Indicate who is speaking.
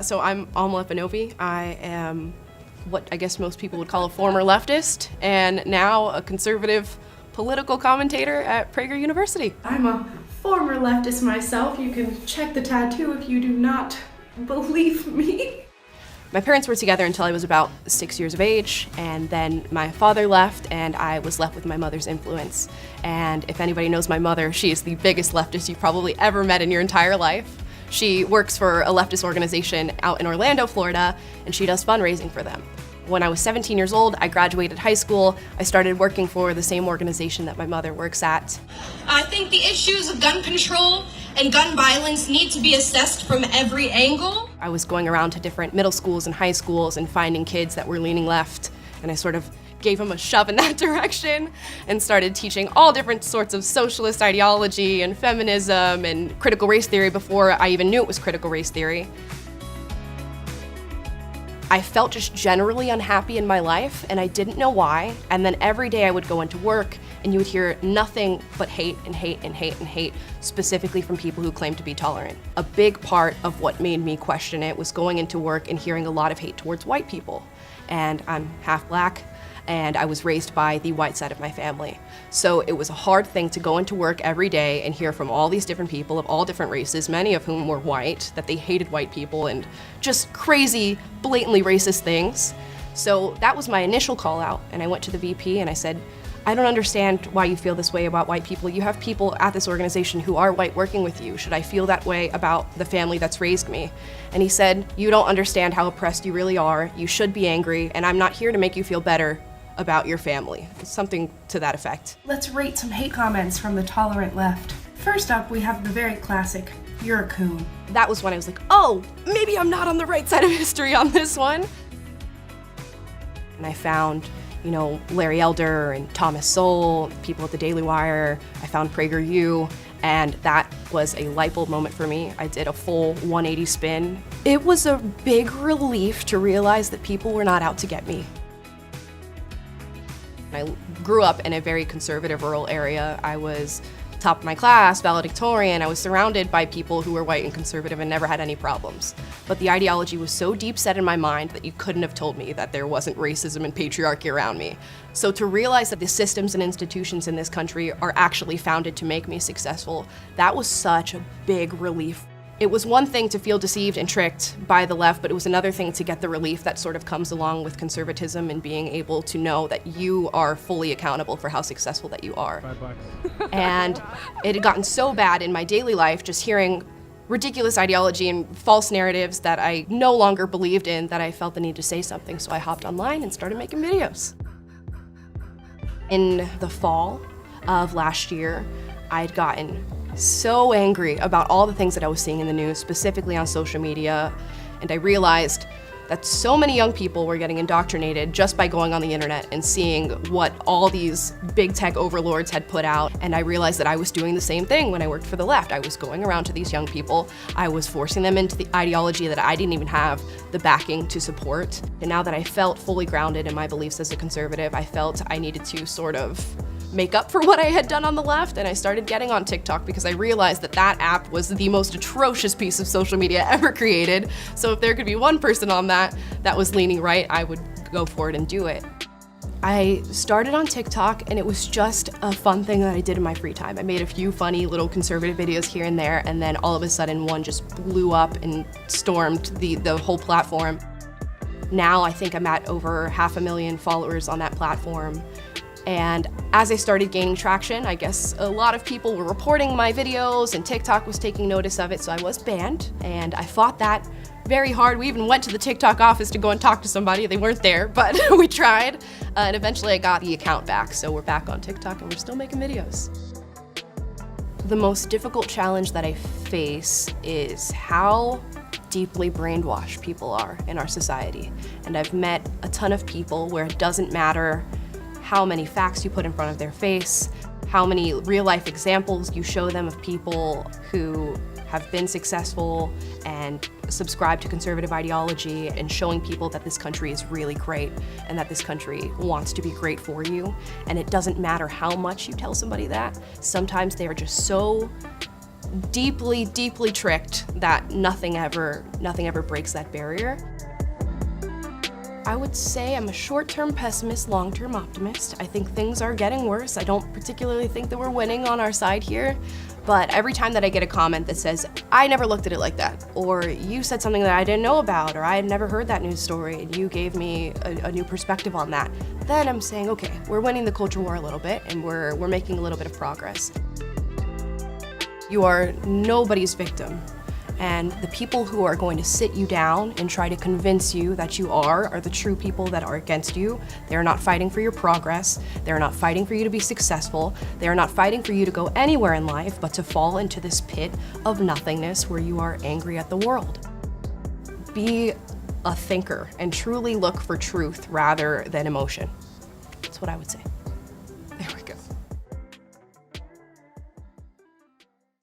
Speaker 1: So I'm Alma Panovi. I am what I guess most people would call a former leftist, and now a conservative political commentator at Prager University.
Speaker 2: I'm a former leftist myself. You can check the tattoo if you do not believe me.
Speaker 1: My parents were together until I was about 6 years of age, and then my father left, and I was left with my mother's influence. And if anybody knows my mother, she is the biggest leftist you've probably ever met in your entire life. She works for a leftist organization out in Orlando, Florida, and she does fundraising for them. When I was 17 years old, I graduated high school. I started working for the same organization that my mother works at.
Speaker 3: I think the issues of gun control and gun violence need to be assessed from every angle.
Speaker 1: I was going around to different middle schools and high schools and finding kids that were leaning left, and I sort of gave them a shove in that direction and started teaching all different sorts of socialist ideology and feminism and critical race theory before I even knew it was critical race theory. I felt just generally unhappy in my life, and I didn't know why. And then every day I would go into work, and you would hear nothing but hate and hate and hate and hate, specifically from people who claim to be tolerant. A big part of what made me question it was going into work and hearing a lot of hate towards white people. And I'm half black, and I was raised by the white side of my family. So it was a hard thing to go into work every day and hear from all these different people of all different races, many of whom were white, that they hated white people and just crazy, blatantly racist things. So that was my initial call out, and I went to the VP and I said, I don't understand why you feel this way about white people. You have people at this organization who are white working with you. Should I feel that way about the family that's raised me? And he said, you don't understand how oppressed you really are. You should be angry, and I'm not here to make you feel better about your family. Something to that effect.
Speaker 2: Let's rate some hate comments from the tolerant left. First up, we have the very classic, "You're a coon."
Speaker 1: That was when I was like, oh, maybe I'm not on the right side of history on this one. And I found, Larry Elder and Thomas Sowell, people at the Daily Wire. I found PragerU, and that was a light bulb moment for me. I did a full 180 spin. It was a big relief to realize that people were not out to get me. I grew up in a very conservative rural area. I was top of my class, valedictorian. I was surrounded by people who were white and conservative and never had any problems. But the ideology was so deep set in my mind that you couldn't have told me that there wasn't racism and patriarchy around me. So to realize that the systems and institutions in this country are actually founded to make me successful, that was such a big relief. It was one thing to feel deceived and tricked by the left, but it was another thing to get the relief that sort of comes along with conservatism and being able to know that you are fully accountable for how successful that you are.
Speaker 4: $5.
Speaker 1: And it had gotten so bad in my daily life, just hearing ridiculous ideology and false narratives that I no longer believed in, that I felt the need to say something. So I hopped online and started making videos. In the fall of last year, I'd gotten so angry about all the things that I was seeing in the news, specifically on social media, and I realized that so many young people were getting indoctrinated just by going on the internet and seeing what all these big tech overlords had put out, and I realized that I was doing the same thing when I worked for the left. I was going around to these young people, I was forcing them into the ideology that I didn't even have the backing to support, and now that I felt fully grounded in my beliefs as a conservative, I felt I needed to sort of make up for what I had done on the left, and I started getting on TikTok because I realized that that app was the most atrocious piece of social media ever created. So if there could be one person on that was leaning right, I would go for it and do it. I started on TikTok, and it was just a fun thing that I did in my free time. I made a few funny little conservative videos here and there, and then all of a sudden one just blew up and stormed the whole platform. Now I think I'm at over 500,000 followers on that platform. And as I started gaining traction, I guess a lot of people were reporting my videos and TikTok was taking notice of it, so I was banned. And I fought that very hard. We even went to the TikTok office to go and talk to somebody. They weren't there, but we tried. And eventually I got the account back, so we're back on TikTok and we're still making videos. The most difficult challenge that I face is how deeply brainwashed people are in our society. And I've met a ton of people where it doesn't matter how many facts you put in front of their face, how many real-life examples you show them of people who have been successful and subscribe to conservative ideology, and showing people that this country is really great and that this country wants to be great for you. And it doesn't matter how much you tell somebody that. Sometimes they are just so deeply, deeply tricked that nothing ever breaks that barrier. I would say I'm a short-term pessimist, long-term optimist. I think things are getting worse. I don't particularly think that we're winning on our side here, but every time that I get a comment that says, I never looked at it like that, or you said something that I didn't know about, or I had never heard that news story and you gave me a new perspective on that, then I'm saying, okay, we're winning the culture war a little bit and we're making a little bit of progress. You are nobody's victim. And the people who are going to sit you down and try to convince you that you are the true people that are against you. They are not fighting for your progress. They are not fighting for you to be successful. They are not fighting for you to go anywhere in life but to fall into this pit of nothingness where you are angry at the world. Be a thinker and truly look for truth rather than emotion. That's what I would say.